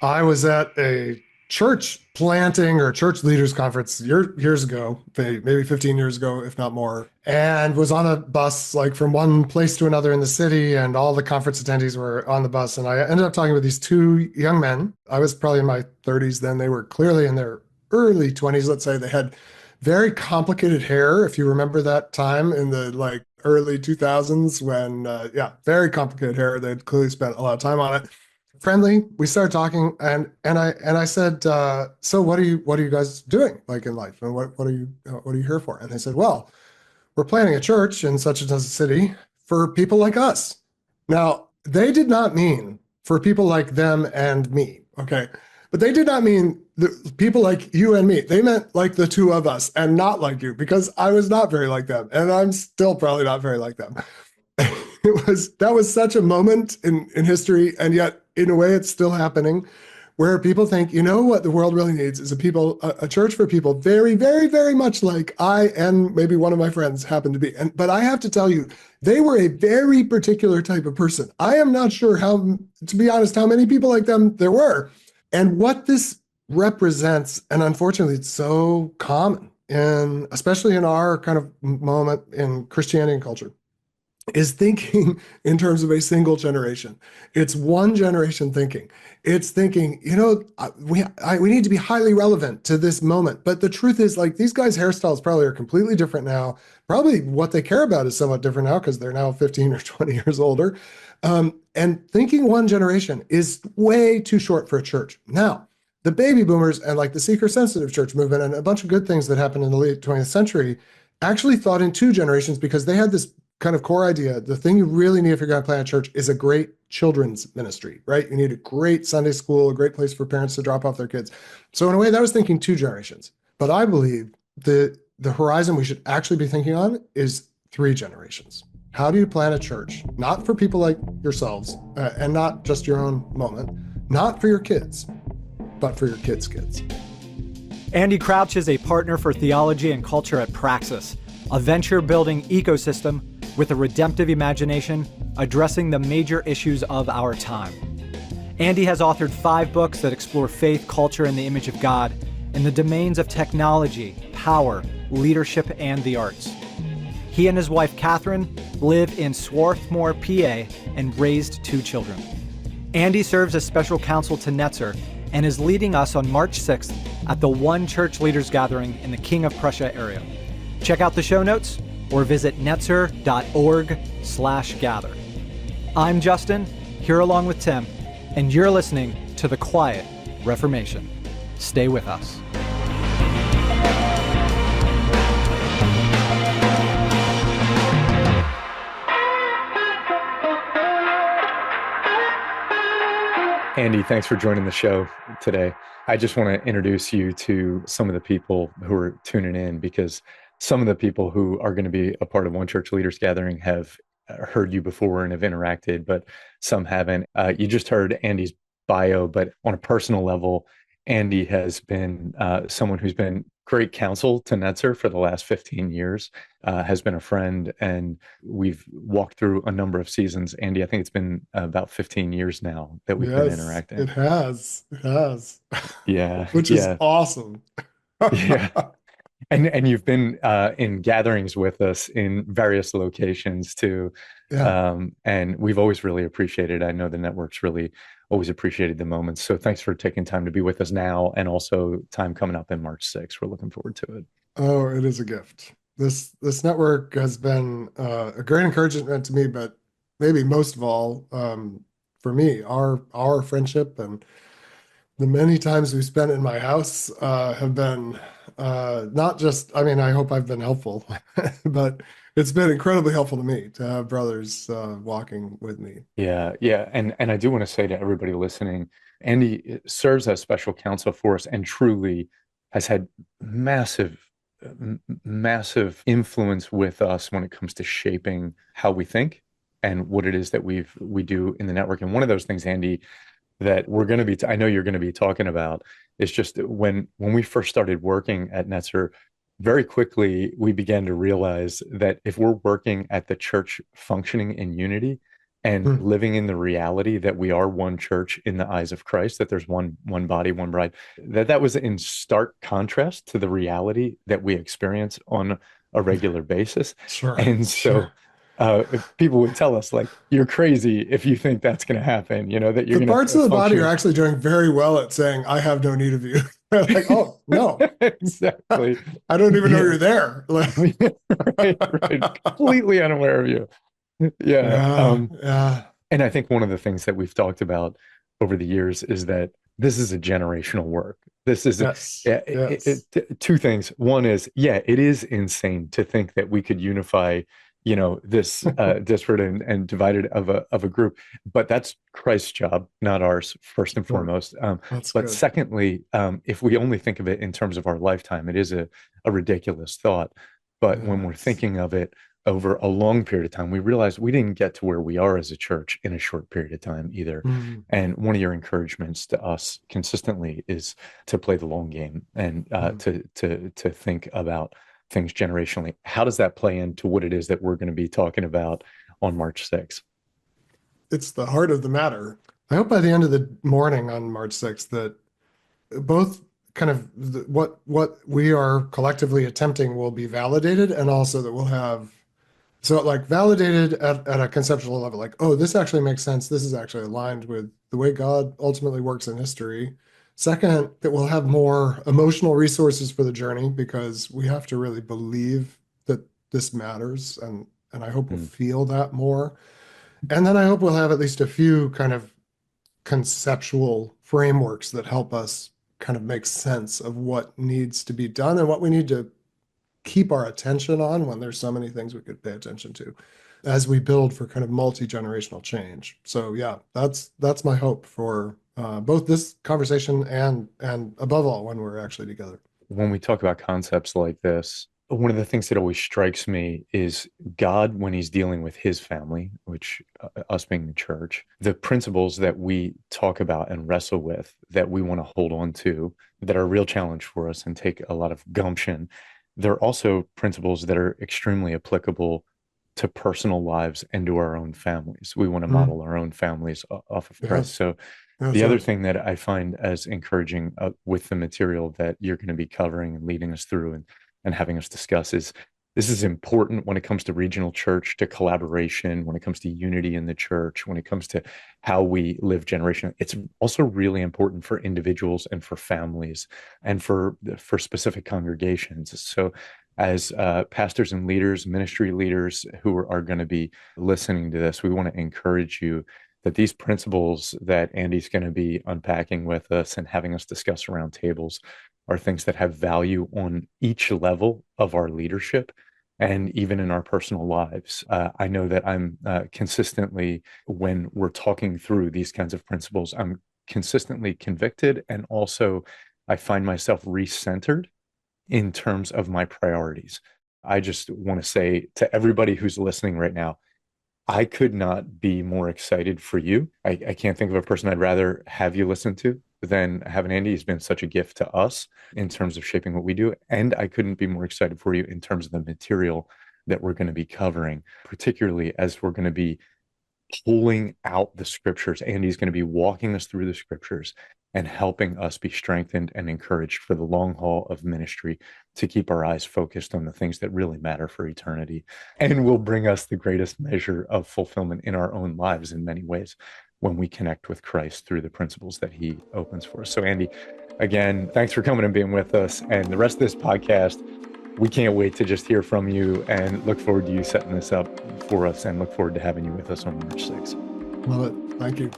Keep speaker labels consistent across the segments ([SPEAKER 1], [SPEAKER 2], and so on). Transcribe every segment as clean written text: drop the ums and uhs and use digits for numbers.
[SPEAKER 1] I was at a church planting or church leaders conference years ago, maybe 15 years ago, if not more, and was on a bus like from one place to another in the city, and all the conference attendees were on the bus. And I ended up talking with these two young men. I was probably in my 30s then. They were clearly in their early 20s, let's say. They had very complicated hair, if you remember that time in the like early 2000s when, yeah, very complicated hair. They'd clearly spent a lot of time on it. Friendly. We started talking, and I said, "So what are you guys doing like in life, and what are you here for?" And they said, "Well, we're planning a church in such and such a city for people like us." Now, they did not mean for people like them and me, okay? But they did not mean the people like you and me. They meant like the two of us and not like you, because I was not very like them, and I'm still probably not very like them. That was such a moment in history, and yet in a way it's still happening, where people think, you know what the world really needs is a church for people very, very, very much like I and maybe one of my friends happen to be. But I have to tell you, they were a very particular type of person. I am not sure how, to be honest, how many people like them there were, and what this represents. And unfortunately, it's so common, and especially in our kind of moment in Christianity and culture, is thinking in terms of a single generation. It's one generation thinking. It's thinking, we need to be highly relevant to this moment. But the truth is, like, these guys' hairstyles probably are completely different now. Probably what they care about is somewhat different now because they're now 15 or 20 years older. And thinking one generation is way too short for a church. Now, the baby boomers and like the seeker-sensitive church movement and a bunch of good things that happened in the late 20th century actually thought in two generations, because they had this kind of core idea. The thing you really need if you're going to plant a church is a great children's ministry, right? You need a great Sunday school, a great place for parents to drop off their kids. So in a way, that was thinking two generations. But I believe the horizon we should actually be thinking on is three generations. How do you plant a church? Not for people like yourselves, and not just your own moment, not for your kids, but for your kids' kids.
[SPEAKER 2] Andy Crouch is a partner for theology and culture at Praxis, a venture-building ecosystem with a redemptive imagination addressing the major issues of our time. Andy has authored 5 books that explore faith, culture, and the image of God in the domains of technology, power, leadership, and the arts. He and his wife, Catherine, live in Swarthmore, PA, and raised 2 children. Andy serves as special counsel to Netzer and is leading us on March 6th at the One Church Leaders Gathering in the King of Prussia area. Check out the show notes or visit netzer.org/gather. I'm Justin, here along with Tim, and you're listening to the Quiet Reformation. Stay with us.
[SPEAKER 3] Andy, thanks for joining the show today. I just want to introduce you to some of the people who are tuning in, because some of the people who are going to be a part of One Church Leaders Gathering have heard you before and have interacted, but some haven't. You just heard Andy's bio, but on a personal level, Andy has been someone who's been great counsel to Netzer for the last 15 years, has been a friend, and we've walked through a number of seasons. Andy, I think it's been about 15 years now that we've been interacting.
[SPEAKER 1] It has. It has.
[SPEAKER 3] Yeah.
[SPEAKER 1] Which is awesome.
[SPEAKER 3] Yeah. And you've been in gatherings with us in various locations too.
[SPEAKER 1] Yeah.
[SPEAKER 3] And we've always really appreciated, I know the network's really always appreciated the moments. So thanks for taking time to be with us now, and also time coming up in March 6th. We're looking forward to it.
[SPEAKER 1] Oh, it is a gift. This network has been a great encouragement to me, but maybe most of all, for me, our friendship and the many times we spent in my house have been not just, I mean, I hope I've been helpful, but it's been incredibly helpful to me to have brothers walking with me.
[SPEAKER 3] Yeah, yeah. And I do want to say to everybody listening, Andy serves as special counsel for us and truly has had massive influence with us when it comes to shaping how we think and what it is that we do in the network. And one of those things, Andy, that we're going to be, I know you're going to be talking about, is just when we first started working at Netzer, very quickly we began to realize that if we're working at the church functioning in unity, and
[SPEAKER 1] Hmm.
[SPEAKER 3] living in the reality that we are one church in the eyes of Christ, that there's one body, one bride, that was in stark contrast to the reality that we experience on a regular basis.
[SPEAKER 1] Sure,
[SPEAKER 3] And
[SPEAKER 1] sure.
[SPEAKER 3] so if people would tell us, like, you're crazy if you think that's going to happen, that you're
[SPEAKER 1] The
[SPEAKER 3] going
[SPEAKER 1] parts
[SPEAKER 3] to
[SPEAKER 1] of the body
[SPEAKER 3] function
[SPEAKER 1] are
[SPEAKER 3] in.
[SPEAKER 1] actually doing very well at saying, I have no need of you. They're like, oh, no,
[SPEAKER 3] Exactly.
[SPEAKER 1] I don't even know
[SPEAKER 3] Yeah.
[SPEAKER 1] you're there.
[SPEAKER 3] Right, right. Completely unaware of you. Yeah.
[SPEAKER 1] Yeah, yeah.
[SPEAKER 3] And I think one of the things that we've talked about over the years is that this is a generational work. This is
[SPEAKER 1] Yes, yes.
[SPEAKER 3] two things. One is, yeah, it is insane to think that we could unify, this disparate and divided of a group, but that's Christ's job, not ours, first and
[SPEAKER 1] Sure.
[SPEAKER 3] foremost.
[SPEAKER 1] That's
[SPEAKER 3] But
[SPEAKER 1] good.
[SPEAKER 3] secondly, if we only think of it in terms of our lifetime, it is a ridiculous thought. But when we're
[SPEAKER 1] Yes.
[SPEAKER 3] thinking of it over a long period of time, we realized we didn't get to where we are as a church in a short period of time either.
[SPEAKER 1] Mm,
[SPEAKER 3] And one of your encouragements to us consistently is to play the long game and
[SPEAKER 1] mm.
[SPEAKER 3] to think about things generationally. How does that play into what it is that we're going to be talking about on March 6th?
[SPEAKER 1] It's the heart of the matter. I hope by the end of the morning on March 6th that both kind of what we are collectively attempting will be validated, and also that we'll have so like validated at a conceptual level, like, oh, this actually makes sense. This is actually aligned with the way God ultimately works in history. Second, that we'll have more emotional resources for the journey because we have to really believe that this matters, and I hope we'll
[SPEAKER 3] Mm,
[SPEAKER 1] feel that more. And then I hope we'll have at least a few kind of conceptual frameworks that help us kind of make sense of what needs to be done and what we need to keep our attention on when there's so many things we could pay attention to as we build for kind of multi-generational change. So yeah, that's my hope for both this conversation and above all when we're actually together.
[SPEAKER 3] when we talk about concepts like this, one of the things that always strikes me is God, when he's dealing with his family, which us being the church, the principles that we talk about and wrestle with that we want to hold on to, that are a real challenge for us and take a lot of gumption. They're also principles that are extremely applicable to personal lives and to our own families. We want to
[SPEAKER 1] Mm,
[SPEAKER 3] model our own families off of Christ.
[SPEAKER 1] yes,
[SPEAKER 3] So
[SPEAKER 1] yes,
[SPEAKER 3] the other
[SPEAKER 1] yes.
[SPEAKER 3] thing that I find as encouraging with the material that you're going to be covering and leading us through and having us discuss is this is important when it comes to regional church, to collaboration, when it comes to unity in the church, when it comes to how we live generationally. It's also really important for individuals and for families and for specific congregations. So as pastors and leaders, ministry leaders who are going to be listening to this, we want to encourage you that these principles that Andy's going to be unpacking with us and having us discuss around tables are things that have value on each level of our leadership and even in our personal lives. I know that I'm consistently, when we're talking through these kinds of principles, I'm consistently convicted, and also I find myself recentered in terms of my priorities. I just want to say to everybody who's listening right now, I could not be more excited for you. I can't think of a person I'd rather have you listen to than having Andy. He's been such a gift to us in terms of shaping what we do. And I couldn't be more excited for you in terms of the material that we're going to be covering, particularly as we're going to be pulling out the scriptures. Andy's going to be walking us through the scriptures and helping us be strengthened and encouraged for the long haul of ministry, to keep our eyes focused on the things that really matter for eternity and will bring us the greatest measure of fulfillment in our own lives in many ways when we connect with Christ through the principles that he opens for us. So Andy, again, thanks for coming and being with us. And the rest of this podcast, we can't wait to just hear from you and look forward to you setting this up for us, and look forward to having you with us on March 6th.
[SPEAKER 1] Love it. Thank you.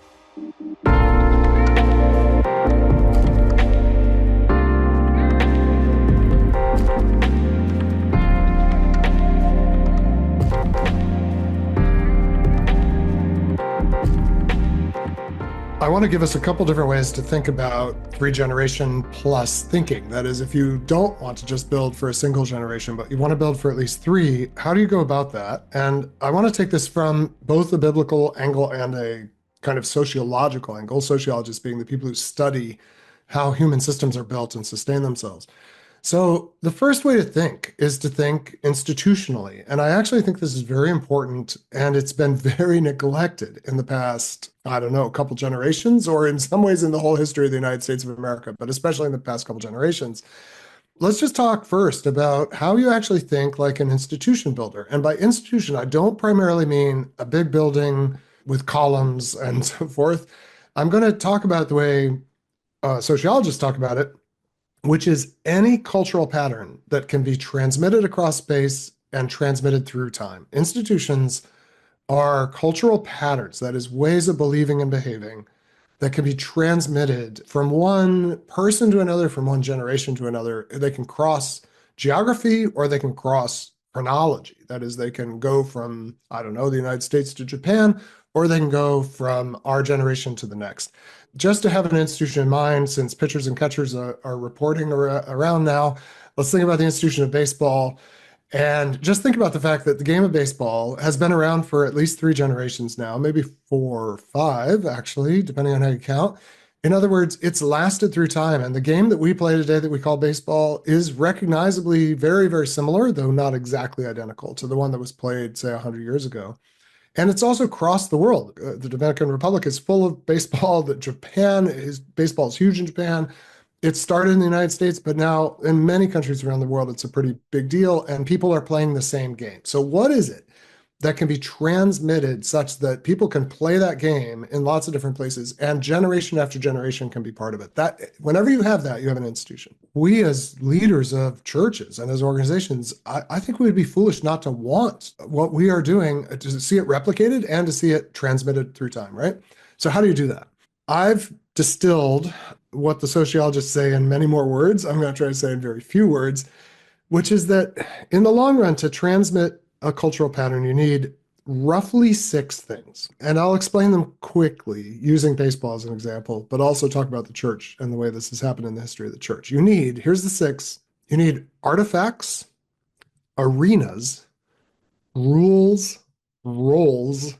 [SPEAKER 1] I want to give us a couple different ways to think about three generation plus thinking. That is, if you don't want to just build for a single generation, but you want to build for at least three, how do you go about that? And I want to take this from both a biblical angle and a kind of sociological angle, sociologists being the people who study how human systems are built and sustain themselves. So, the first way to think is to think institutionally. And I actually think this is very important. And it's been very neglected in the past, I don't know, a couple generations, or in some ways in the whole history of the United States of America, but especially in the past couple generations. Let's just talk first about how you actually think like an institution builder. And by institution, I don't primarily mean a big building with columns and so forth. I'm going to talk about the way sociologists talk about it, which is any cultural pattern that can be transmitted across space and transmitted through time. Institutions are cultural patterns, that is, ways of believing and behaving that can be transmitted from one person to another, from one generation to another. They can cross geography or they can cross chronology. That is, they can go from, I don't know, the United States to Japan, or they can go from our generation to the next. Just to have an institution in mind, since pitchers and catchers are reporting around now, let's think about the institution of baseball. And just think about the fact that the game of baseball has been around for at least three generations now, maybe four or five, actually, depending on how you count. In other words, it's lasted through time. And the game that we play today that we call baseball is recognizably very, very similar, though not exactly identical to the one that was played, say, 100 years ago. And it's also across the world. The Dominican Republic is full of baseball. Baseball is huge in Japan. It started in the United States, but now in many countries around the world, it's a pretty big deal, and people are playing the same game. So what is it that can be transmitted such that people can play that game in lots of different places and generation after generation can be part of it? That whenever you have that, you have an institution. We as leaders of churches and as organizations, I think we would be foolish not to want what we are doing to see it replicated and to see it transmitted through time, right? So how do you do that? I've distilled what the sociologists say in many more words. I'm going to try to say in very few words, which is that in the long run, to transmit a cultural pattern, you need roughly six things. And I'll explain them quickly using baseball as an example, but also talk about the church and the way this has happened in the history of the church. Here's the six, you need artifacts, arenas, rules, roles,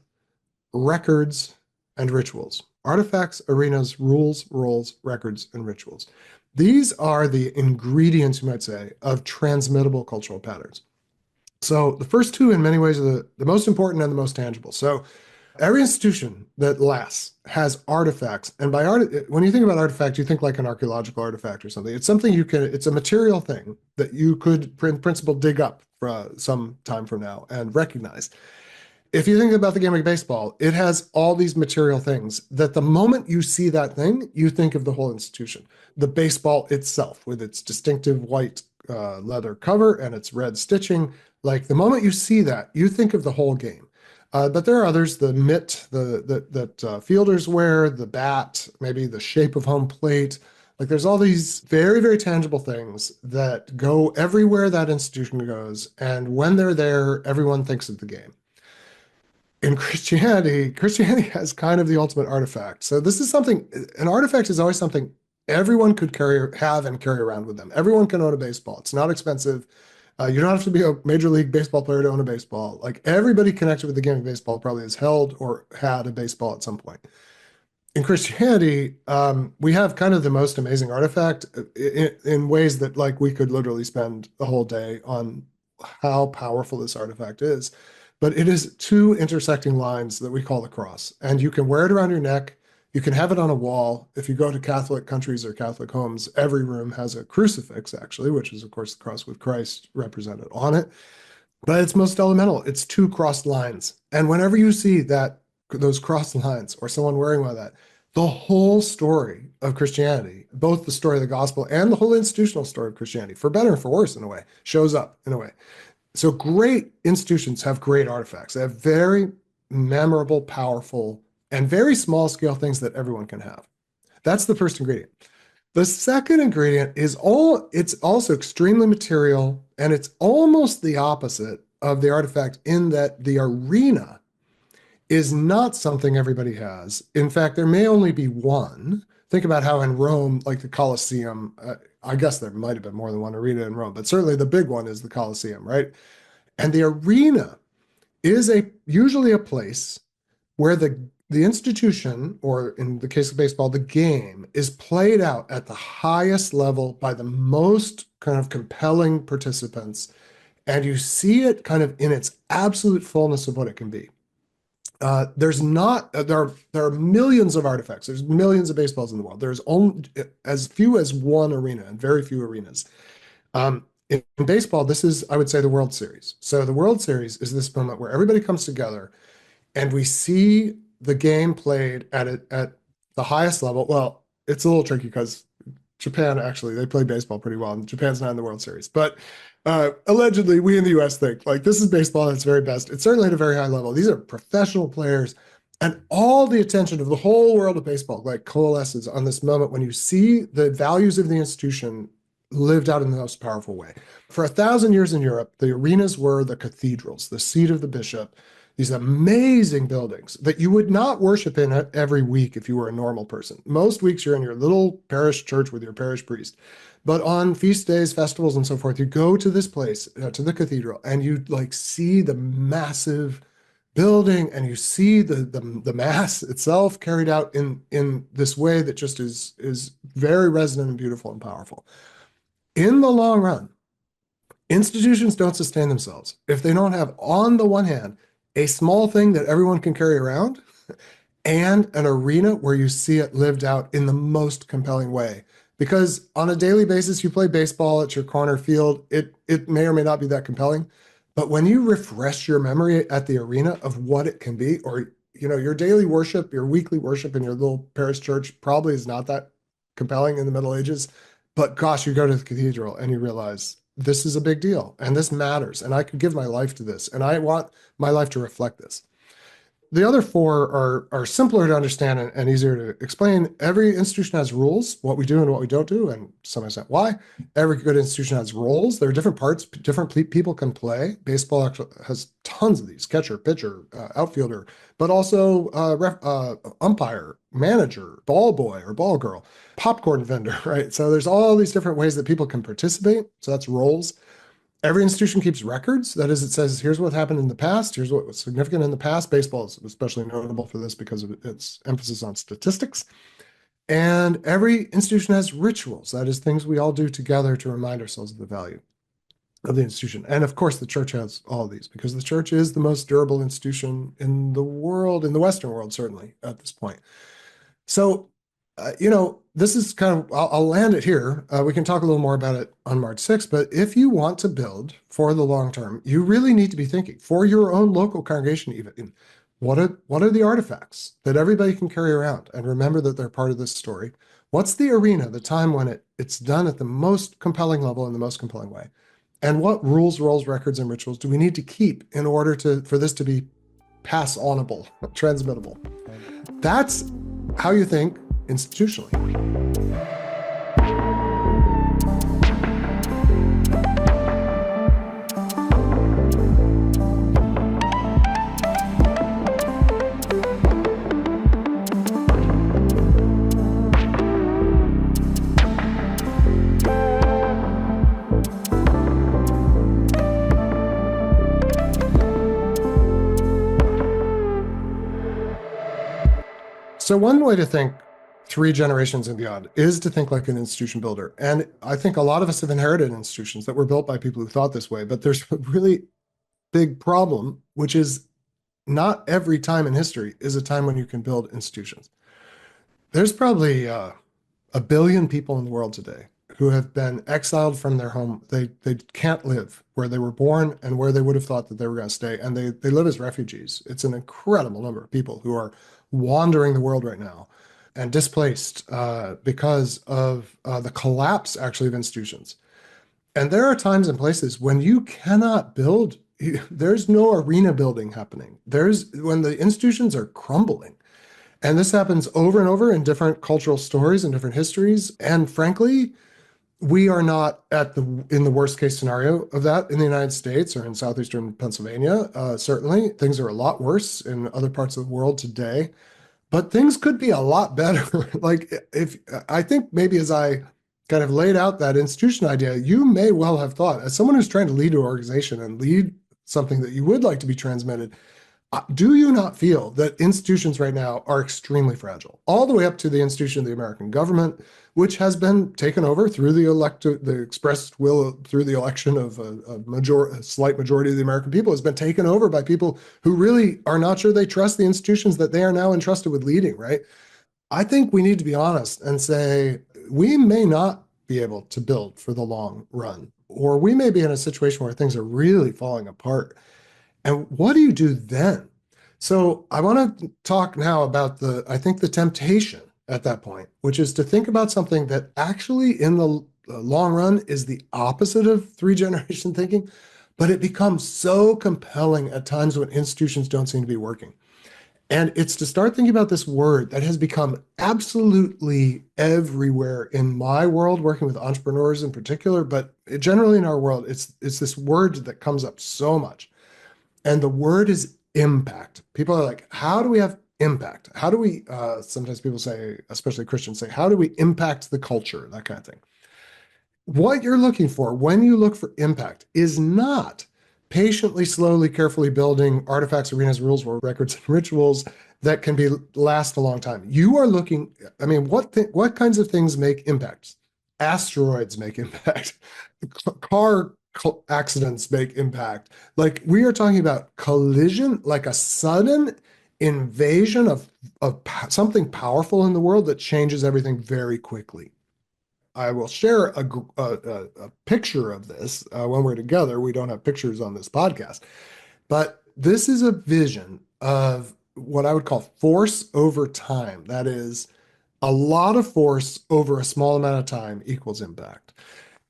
[SPEAKER 1] records, and rituals. Artifacts, arenas, rules, roles, records, and rituals. These are the ingredients, you might say, of transmittable cultural patterns. So the first two, in many ways, are the most important and the most tangible. So every institution that lasts has artifacts. And by art, when you think about artifact, you think like an archaeological artifact or something. It's something it's a material thing that you could, in principle, dig up for some time from now and recognize. If you think about the game of baseball, it has all these material things that the moment you see that thing, you think of the whole institution. The baseball itself with its distinctive white leather cover and its red stitching, like the moment you see that, you think of the whole game. But there are others, the mitt that fielders wear, the bat, maybe the shape of home plate. Like there's all these very, very tangible things that go everywhere that institution goes. And when they're there, everyone thinks of the game. In Christianity has kind of the ultimate artifact. So this is something, an artifact is always something everyone could have and carry around with them. Everyone can own a baseball. It's not expensive. You don't have to be a major league baseball player to own a baseball. Like everybody connected with the game of baseball probably has held or had a baseball at some point. In Christianity, we have kind of the most amazing artifact in ways that like we could literally spend a whole day on how powerful this artifact is. But it is two intersecting lines that we call the cross. And you can wear it around your neck. You can have it on a wall. If you go to Catholic countries or Catholic homes, every room has a crucifix, actually, which is, of course, the cross with Christ represented on it. But it's most elemental. It's two crossed lines. And whenever you see those crossed lines or someone wearing one of that, the whole story of Christianity, both the story of the gospel and the whole institutional story of Christianity, for better and for worse in a way, shows up in a way. So great institutions have great artifacts. They have very memorable, powerful, and very small scale things that everyone can have. That's the first ingredient. The second ingredient it's also extremely material, and it's almost the opposite of the artifact in that the arena is not something everybody has. In fact, there may only be one. Think about how in Rome, like the Colosseum, I guess there might have been more than one arena in Rome, but certainly the big one is the Colosseum, right? And the arena is usually a place where the institution, or in the case of baseball, the game is played out at the highest level by the most kind of compelling participants. And you see it kind of in its absolute fullness of what it can be. There's not there are millions of artifacts. There's millions of baseballs in the world. There's only as few as one arena and very few arenas. In baseball, this is, I would say, the World Series. So the World Series is this moment where everybody comes together and we see the game played at the highest level. Well, it's a little tricky because Japan actually they play baseball pretty well, and Japan's not in the World Series. But allegedly, we in the U.S. think like this is baseball at its very best. It's certainly at a very high level. These are professional players, and all the attention of the whole world of baseball like coalesces on this moment when you see the values of the institution lived out in the most powerful way. For 1,000 years in Europe, the arenas were the cathedrals, the seat of the bishop, these amazing buildings that you would not worship in every week if you were a normal person. Most weeks you're in your little parish church with your parish priest. But on feast days, festivals, and so forth, you go to this place, to the cathedral, and you like see the massive building and you see the mass itself carried out in this way that just is very resonant and beautiful and powerful. In the long run, institutions don't sustain themselves if they don't have, on the one hand, a small thing that everyone can carry around and an arena where you see it lived out in the most compelling way. Because on a daily basis, you play baseball at your corner field, it may or may not be that compelling. But when you refresh your memory at the arena of what it can be, or your daily worship, your weekly worship in your little parish church probably is not that compelling in the Middle Ages. But gosh, you go to the cathedral and you realize this is a big deal and this matters. And I could give my life to this. And I want my life to reflect this. The other four are simpler to understand and easier to explain. Every institution has rules, what we do and what we don't do, and to some extent why. Every good institution has roles. There are different parts, different people can play. Baseball actually has tons of these: catcher, pitcher, outfielder, but also umpire, manager, ball boy or ball girl, popcorn vendor, right? So there's all these different ways that people can participate. So that's roles. Every institution keeps records. That is, it says, here's what happened in the past. Here's what was significant in the past. Baseball is especially notable for this because of its emphasis on statistics. And every institution has rituals. That is, things we all do together to remind ourselves of the value of the institution. And of course, the church has all of these because the church is the most durable institution in the world, in the Western world, certainly at this point. So this is kind of, I'll land it here. We can talk a little more about it on March 6th, but if you want to build for the long term, you really need to be thinking for your own local congregation, even what are the artifacts that everybody can carry around and remember that they're part of this story? What's the arena, the time when it's done at the most compelling level in the most compelling way? And what rules, roles, records, and rituals do we need to keep in order for this to be pass-onable, transmittable? That's how you think institutionally. So one way to think 3 generations and beyond is to think like an institution builder. And I think a lot of us have inherited institutions that were built by people who thought this way, but there's a really big problem, which is not every time in history is a time when you can build institutions. There's probably 1 billion people in the world today who have been exiled from their home. They can't live where they were born and where they would have thought that they were going to stay. And they live as refugees. It's an incredible number of people who are wandering the world right now and displaced because of the collapse, actually, of institutions. And there are times and places when you cannot build, there's no arena building happening. When the institutions are crumbling. And this happens over and over in different cultural stories and different histories. And frankly, we are not in the worst case scenario of that in the United States or in southeastern Pennsylvania. Certainly, things are a lot worse in other parts of the world today. But things could be a lot better. I think maybe as I kind of laid out that institution idea, you may well have thought, as someone who's trying to lead an organization and lead something that you would like to be transmitted, Do you not feel that institutions right now are extremely fragile, all the way up to the institution of the American government, which has been taken over through the expressed will through the election of a slight majority of the American people, has been taken over by people who really are not sure they trust the institutions that they are now entrusted with leading, right? I think we need to be honest and say we may not be able to build for the long run, or we may be in a situation where things are really falling apart. And what do you do then? So I want to talk now about I think the temptation at that point, which is to think about something that actually in the long run is the opposite of three generation thinking, but it becomes so compelling at times when institutions don't seem to be working. And it's to start thinking about this word that has become absolutely everywhere in my world, working with entrepreneurs in particular, but generally in our world, it's this word that comes up so much. And the word is impact. People are like, how do we have impact? How do we, sometimes people say, especially Christians say, how do we impact the culture? That kind of thing. What you're looking for when you look for impact is not patiently, slowly, carefully building artifacts, arenas, rules, world records, and rituals that can last a long time. You are looking, I mean, what kinds of things make impacts? Asteroids make impact. Car accidents make impact. Like we are talking about collision, like a sudden invasion of something powerful in the world that changes everything very quickly. I will share a picture of this when we're together. We don't have pictures on this podcast, but this is a vision of what I would call force over time. That is, a lot of force over a small amount of time equals impact.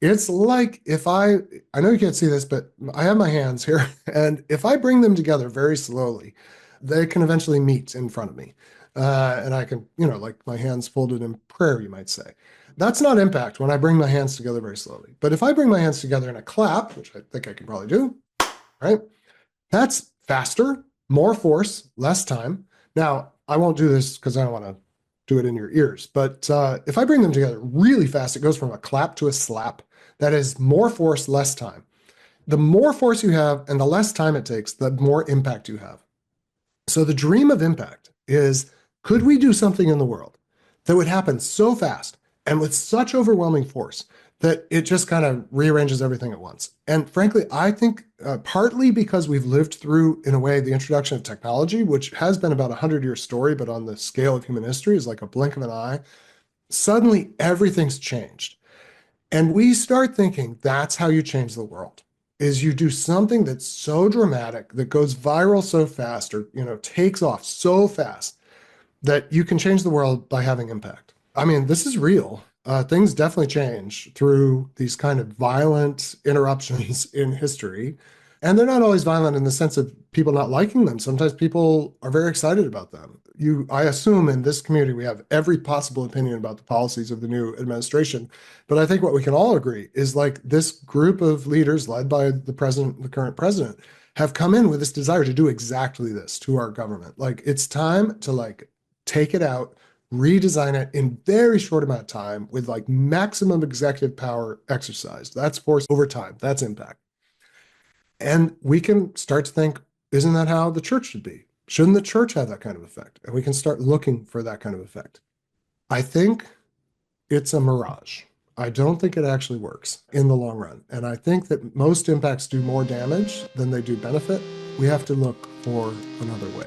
[SPEAKER 1] It's like if I know you can't see this, but I have my hands here, and if I bring them together very slowly, they can eventually meet in front of me. And I can, like my hands folded in prayer, you might say. That's not impact when I bring my hands together very slowly. But if I bring my hands together in a clap, which I think I can probably do, right? That's faster, more force, less time. Now, I won't do this because I don't want to do it in your ears. But if I bring them together really fast, it goes from a clap to a slap. That is more force, less time. The more force you have and the less time it takes, the more impact you have. So the dream of impact is, could we do something in the world that would happen so fast and with such overwhelming force that it just kind of rearranges everything at once? And frankly, I think partly because we've lived through, in a way, the introduction of technology, which has been about a 100-year story, but on the scale of human history is like a blink of an eye. Suddenly, everything's changed. And we start thinking that's how you change the world, is you do something that's so dramatic, that goes viral so fast, or takes off so fast that you can change the world by having impact. I mean, this is real. Things definitely change through these kind of violent interruptions in history. And they're not always violent in the sense of people not liking them. Sometimes people are very excited about them. I assume in this community, we have every possible opinion about the policies of the new administration. But I think what we can all agree is like this group of leaders led by the current president, have come in with this desire to do exactly this to our government. Like it's time to take it out, redesign it in very short amount of time with maximum executive power exercised. That's force over time. That's impact. And we can start to think, isn't that how the church should be? Shouldn't the church have that kind of effect? And we can start looking for that kind of effect. I think it's a mirage. I don't think it actually works in the long run. And I think that most impacts do more damage than they do benefit. We have to look for another way.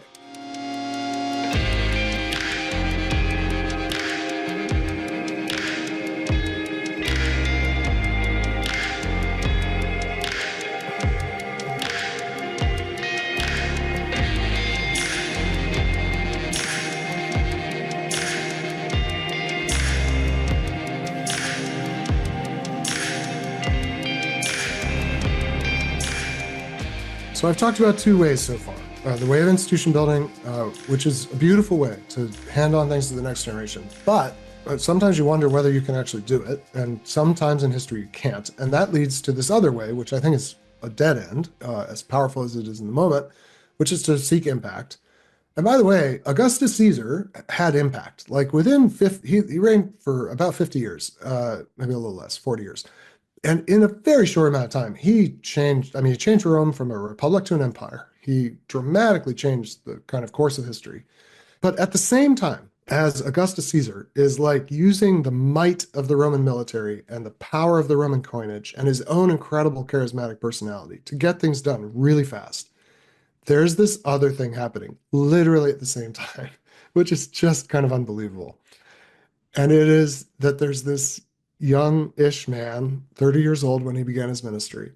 [SPEAKER 1] So I've talked about two ways so far. The way of institution building, which is a beautiful way to hand on things to the next generation. But sometimes you wonder whether you can actually do it. And sometimes in history you can't. And that leads to this other way, which I think is a dead end, as powerful as it is in the moment, which is to seek impact. And by the way, Augustus Caesar had impact. Like within he reigned for about 50 years, maybe a little less, 40 years. And in a very short amount of time, he changed Rome from a republic to an empire. He dramatically changed the kind of course of history. But at the same time, as Augustus Caesar is like using the might of the Roman military and the power of the Roman coinage and his own incredible charismatic personality to get things done really fast, there's this other thing happening literally at the same time, which is just kind of unbelievable. And it is that there's this young-ish man, 30 years old when he began his ministry,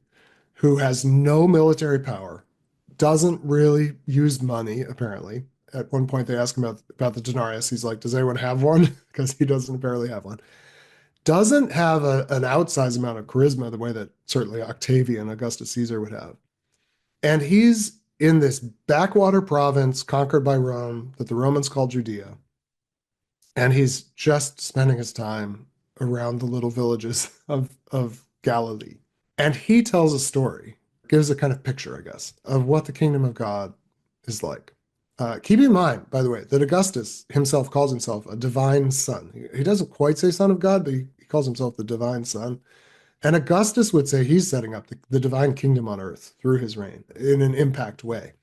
[SPEAKER 1] who has no military power, doesn't really use money, apparently. At one point, they ask him about the denarius. He's like, does anyone have one? Because he doesn't apparently have one. Doesn't have an outsized amount of charisma, the way that certainly Octavian, Augustus Caesar would have. And he's in this backwater province conquered by Rome that the Romans called Judea. And he's just spending his time around the little villages of Galilee. And he tells a story, gives a kind of picture, I guess, of what the kingdom of God is like. Keep in mind, by the way, that Augustus himself calls himself a divine son. He doesn't quite say son of God, but he calls himself the divine son. And Augustus would say he's setting up the divine kingdom on earth through his reign in an impact way.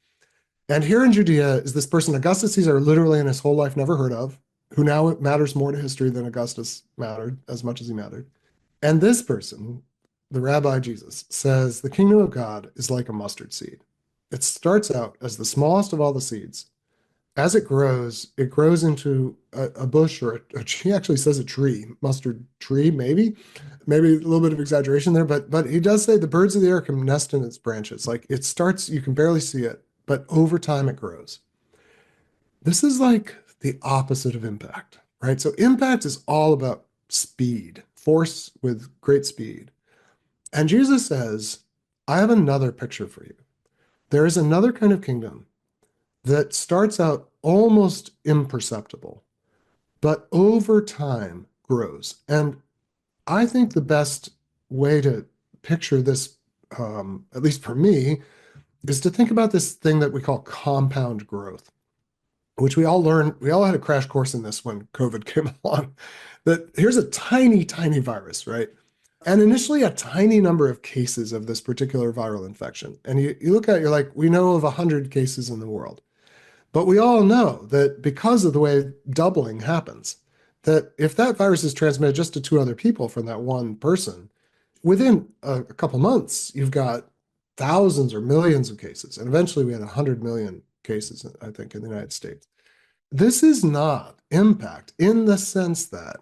[SPEAKER 1] And here in Judea is this person Augustus Caesar literally in his whole life never heard of, who now matters more to history than Augustus mattered, as much as he mattered. And this person, the Rabbi Jesus, says the kingdom of God is like a mustard seed. It starts out as the smallest of all the seeds. As it grows into a bush, or he actually says a tree, mustard tree, maybe a little bit of exaggeration there, but he does say the birds of the air can nest in its branches. Like it starts, you can barely see it, but over time it grows. This is like the opposite of impact, right? So impact is all about speed, force with great speed. And Jesus says, I have another picture for you. There is another kind of kingdom that starts out almost imperceptible, but over time grows. And I think the best way to picture this, at least for me, is to think about this thing that we call compound growth, which we all learned. We all had a crash course in this when COVID came along, that here's a tiny, tiny virus, right? And initially a tiny number of cases of this particular viral infection. And you look at it, you're like, we know of 100 cases in the world. But we all know that because of the way doubling happens, that if that virus is transmitted just to two other people from that one person, within a couple months, you've got thousands or millions of cases. And eventually we had 100 million cases, I think, in the United States. This is not impact in the sense that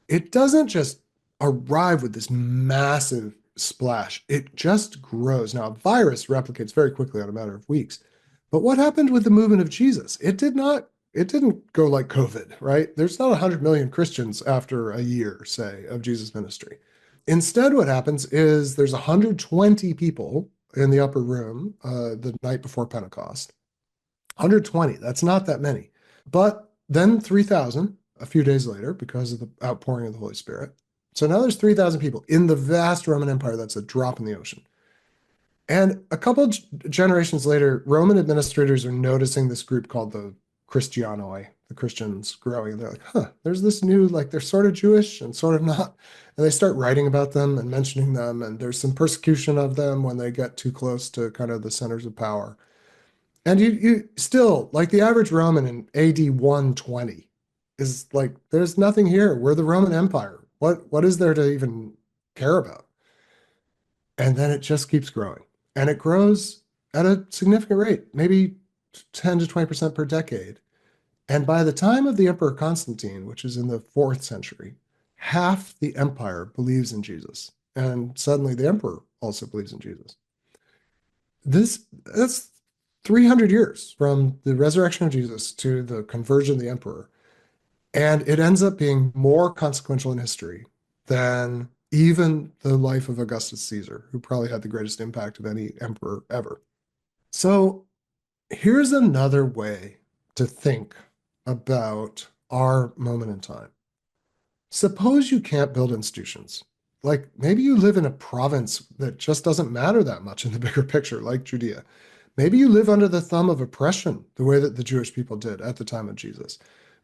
[SPEAKER 1] it doesn't just arrive with this massive splash. It just grows. Now, a virus replicates very quickly in a matter of weeks. But what happened with the movement of Jesus? It didn't go like COVID, right? There's not 100 million Christians after a year, say, of Jesus' ministry. Instead, what happens is there's 120 people in the upper room the night before Pentecost. 120, that's not that many. But then 3,000 a few days later because of the outpouring of the Holy Spirit. So now there's 3,000 people in the vast Roman Empire. That's a drop in the ocean. And a couple generations later, Roman administrators are noticing this group called the Christianoi, the Christians growing. They're like, there's this new, like they're sort of Jewish and sort of not. And they start writing about them and mentioning them. And there's some persecution of them when they get too close to kind of the centers of power. And you still, like the average Roman in AD 120 is like, there's nothing here. We're the Roman Empire. What is there to even care about? And then it just keeps growing. And it grows at a significant rate, maybe 10 to 20% per decade. And by the time of the Emperor Constantine, which is in the 4th century, half the empire believes in Jesus. And suddenly the emperor also believes in Jesus. That's 300 years from the resurrection of Jesus to the conversion of the emperor. And it ends up being more consequential in history than even the life of Augustus Caesar, who probably had the greatest impact of any emperor ever. So here's another way to think about our moment in time. Suppose you can't build institutions. Like maybe you live in a province that just doesn't matter that much in the bigger picture, like Judea. Maybe you live under the thumb of oppression, the way that the Jewish people did at the time of Jesus.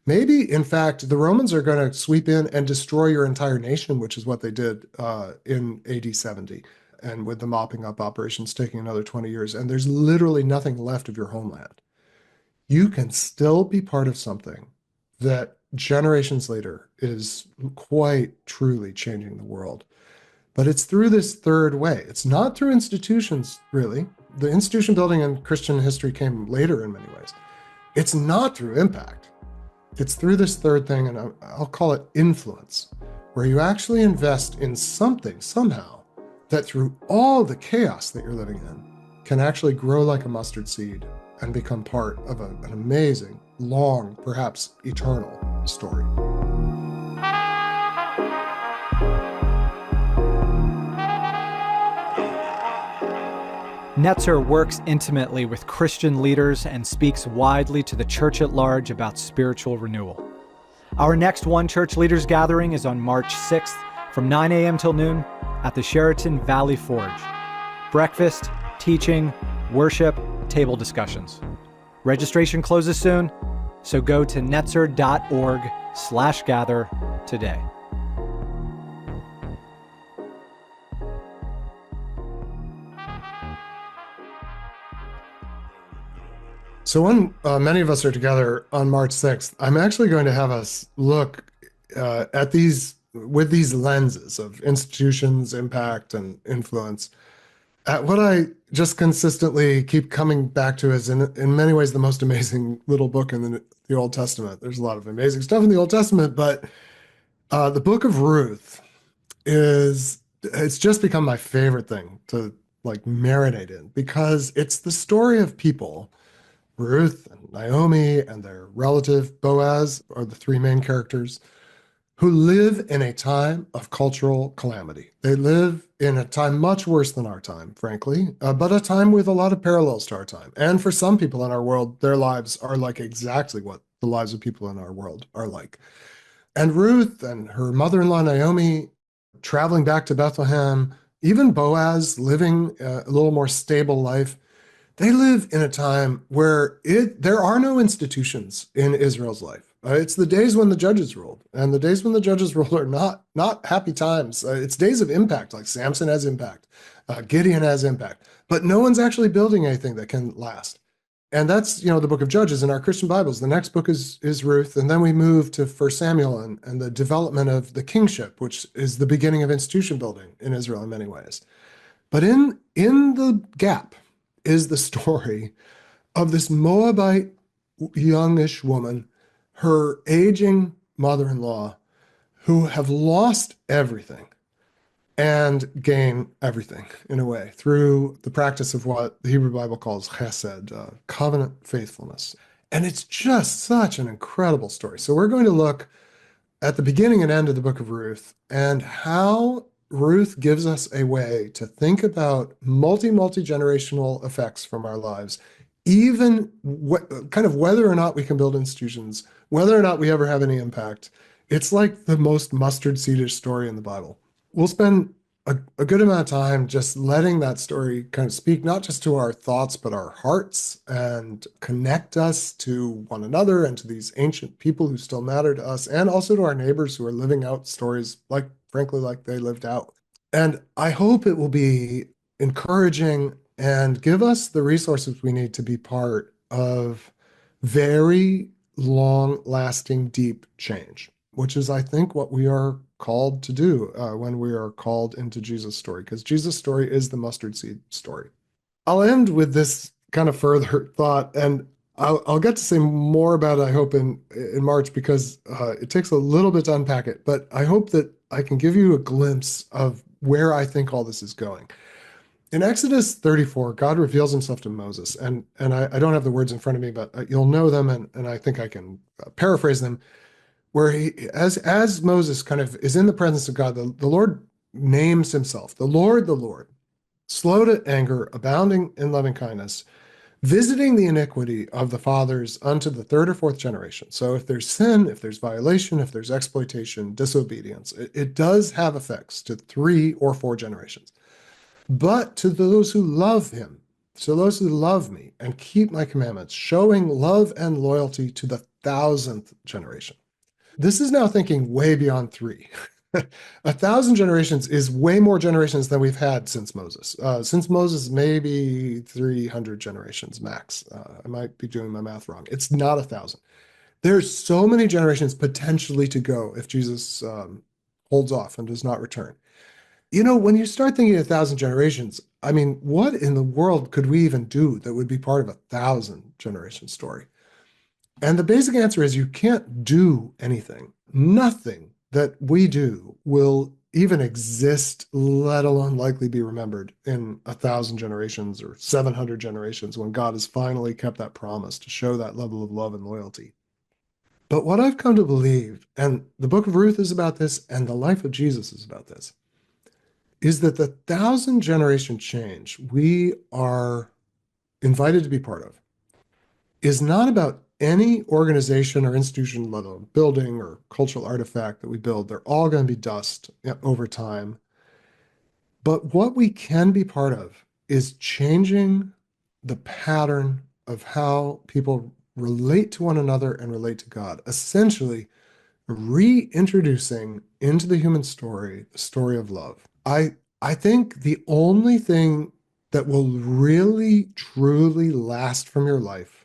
[SPEAKER 1] Maybe, in fact, the Romans are going to sweep in and destroy your entire nation, which is what they did in AD 70. and with the mopping up operations taking another 20 years, and there's literally nothing left of your homeland, you can still be part of something that generations later is quite truly changing the world. But it's through this third way. It's not through institutions, really. The institution building in Christian history came later in many ways. It's not through impact. It's through this third thing, and I'll call it influence, where you actually invest in something somehow that through all the chaos that you're living in can actually grow like a mustard seed and become part of an amazing, long, perhaps eternal story.
[SPEAKER 2] Netzer works intimately with Christian leaders and speaks widely to the church at large about spiritual renewal. Our next One Church Leaders Gathering is on March 6th from 9 a.m. till noon at the Sheraton Valley Forge. Breakfast, teaching, worship, table discussions. Registration closes soon, so go to netzer.org/gather today.
[SPEAKER 1] So when many of us are together on March 6th, I'm actually going to have us look at these with these lenses of institutions, impact, and influence at what I just consistently keep coming back to as in many ways the most amazing little book in the Old Testament. There's a lot of amazing stuff in the Old Testament, but the book of Ruth it's just become my favorite thing to like marinate in because it's the story of people. Ruth and Naomi and their relative Boaz are the three main characters who live in a time of cultural calamity. They live in a time much worse than our time, frankly, but a time with a lot of parallels to our time. And for some people in our world, their lives are like exactly what the lives of people in our world are like. And Ruth and her mother-in-law Naomi traveling back to Bethlehem, even Boaz living a little more stable life. They live in a time where there are no institutions in Israel's life. It's the days when the judges ruled, and the days when the judges ruled are not happy times. It's days of impact, like Samson has impact, Gideon has impact, but no one's actually building anything that can last. And that's the book of Judges in our Christian Bibles. The next book is Ruth, and then we move to 1 Samuel and the development of the kingship, which is the beginning of institution building in Israel in many ways. But in the gap is the story of this Moabite youngish woman, her aging mother-in-law, who have lost everything and gain everything in a way through the practice of what the Hebrew Bible calls chesed, covenant faithfulness. And it's just such an incredible story. So we're going to look at the beginning and end of the book of Ruth and how Ruth gives us a way to think about multi-generational effects from our lives, even kind of whether or not we can build institutions, whether or not we ever have any impact. It's like the most mustard seedish story in the Bible. We'll spend a good amount of time just letting that story kind of speak not just to our thoughts, but our hearts and connect us to one another and to these ancient people who still matter to us, and also to our neighbors who are living out stories frankly, like they lived out. And I hope it will be encouraging and give us the resources we need to be part of very long-lasting, deep change, which is, I think, what we are called to do when we are called into Jesus' story, because Jesus' story is the mustard seed story. I'll end with this kind of further thought, and I'll get to say more about it, I hope, in March, because it takes a little bit to unpack it, but I hope that I can give you a glimpse of where I think all this is going. In Exodus 34, God reveals himself to Moses, and I don't have the words in front of me, but you'll know them, and I think I can paraphrase them, where as Moses kind of is in the presence of God, the Lord names himself, the Lord, slow to anger, abounding in loving kindness, visiting the iniquity of the fathers unto the third or fourth generation. So if there's sin, if there's violation, if there's exploitation, disobedience, it does have effects to 3 or 4 generations. But to those who love him, to those who love me and keep my commandments, showing love and loyalty to the 1,000th generation. This is now thinking way beyond 3. 1,000 generations is way more generations than we've had since Moses. Since Moses, maybe 300 generations max. I might be doing my math wrong. It's not 1,000. There's so many generations potentially to go if Jesus holds off and does not return. When you start thinking 1,000 generations, I mean, what in the world could we even do that would be part of 1,000 generation story? And the basic answer is you can't do anything. Nothing that we do will even exist, let alone likely be remembered in 1,000 generations or 700 generations when God has finally kept that promise to show that level of love and loyalty. But what I've come to believe, and the book of Ruth is about this, and the life of Jesus is about this, is that the 1,000 generation change we are invited to be part of is not about any organization or institution, let alone building or cultural artifact that we build. They're all going to be dust over time. But what we can be part of is changing the pattern of how people relate to one another and relate to God. Essentially, reintroducing into the human story the story of love. I think the only thing that will really, truly last from your life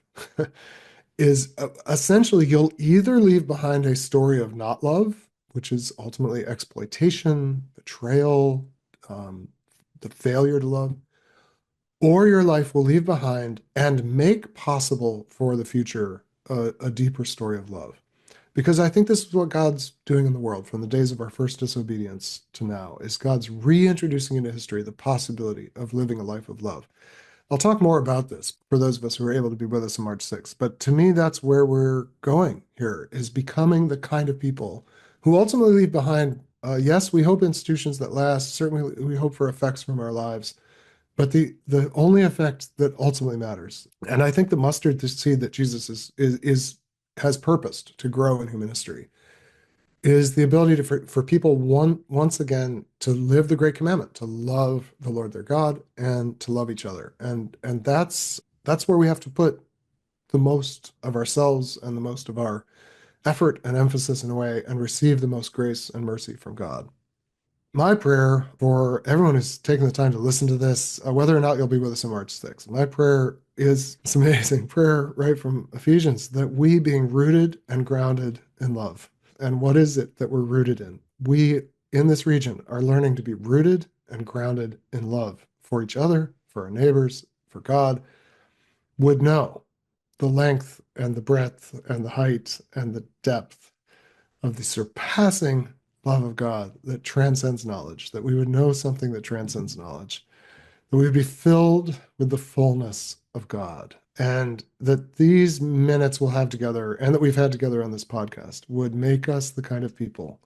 [SPEAKER 1] is essentially you'll either leave behind a story of not love, which is ultimately exploitation, betrayal, the failure to love, or your life will leave behind and make possible for the future a deeper story of love. Because I think this is what God's doing in the world from the days of our first disobedience to now, is God's reintroducing into history the possibility of living a life of love. I'll talk more about this for those of us who are able to be with us on March 6th. But to me, that's where we're going here, is becoming the kind of people who ultimately leave behind, yes, we hope institutions that last. Certainly, we hope for effects from our lives. But the only effect that ultimately matters, and I think the mustard seed that Jesus has purposed to grow in human history, is the ability for people once again to live the great commandment, to love the Lord their God and to love each other. And that's where we have to put the most of ourselves and the most of our effort and emphasis in a way, and receive the most grace and mercy from God. My prayer for everyone who's taken the time to listen to this, whether or not you'll be with us on March 6th, my prayer is this amazing prayer right from Ephesians, that we, being rooted and grounded in love. And what is it that we're rooted in? We, in this region, are learning to be rooted and grounded in love for each other, for our neighbors, for God, would know the length and the breadth and the height and the depth of the surpassing love of God that transcends knowledge, that we would know something that transcends knowledge, that we would be filled with the fullness of God, and that these minutes we'll have together and that we've had together on this podcast would make us the kind of people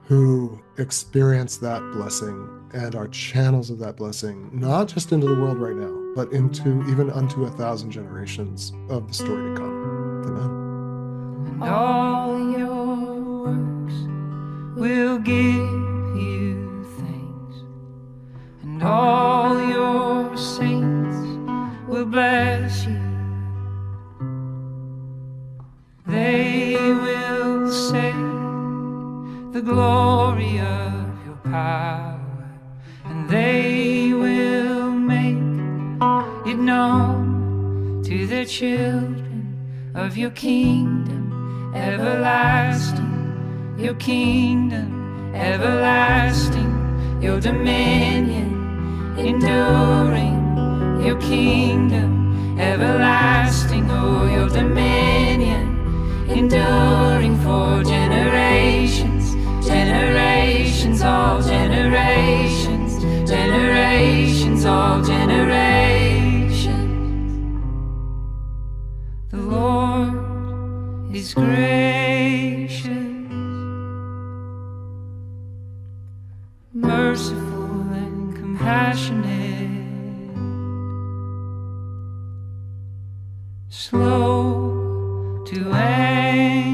[SPEAKER 1] who experience that blessing and are channels of that blessing, not just into the world right now, but into even unto 1,000 generations of the story to come. Amen.
[SPEAKER 4] And all your works will give you thanks, and all your saints will bless you. They will sing the glory of your power, and they will make it known to the children of your kingdom everlasting. Your kingdom everlasting, your dominion enduring. Your kingdom everlasting, oh, your dominion enduring for generations, generations, all generations, generations, all generations. The Lord is gracious, merciful and compassionate, slow to anger,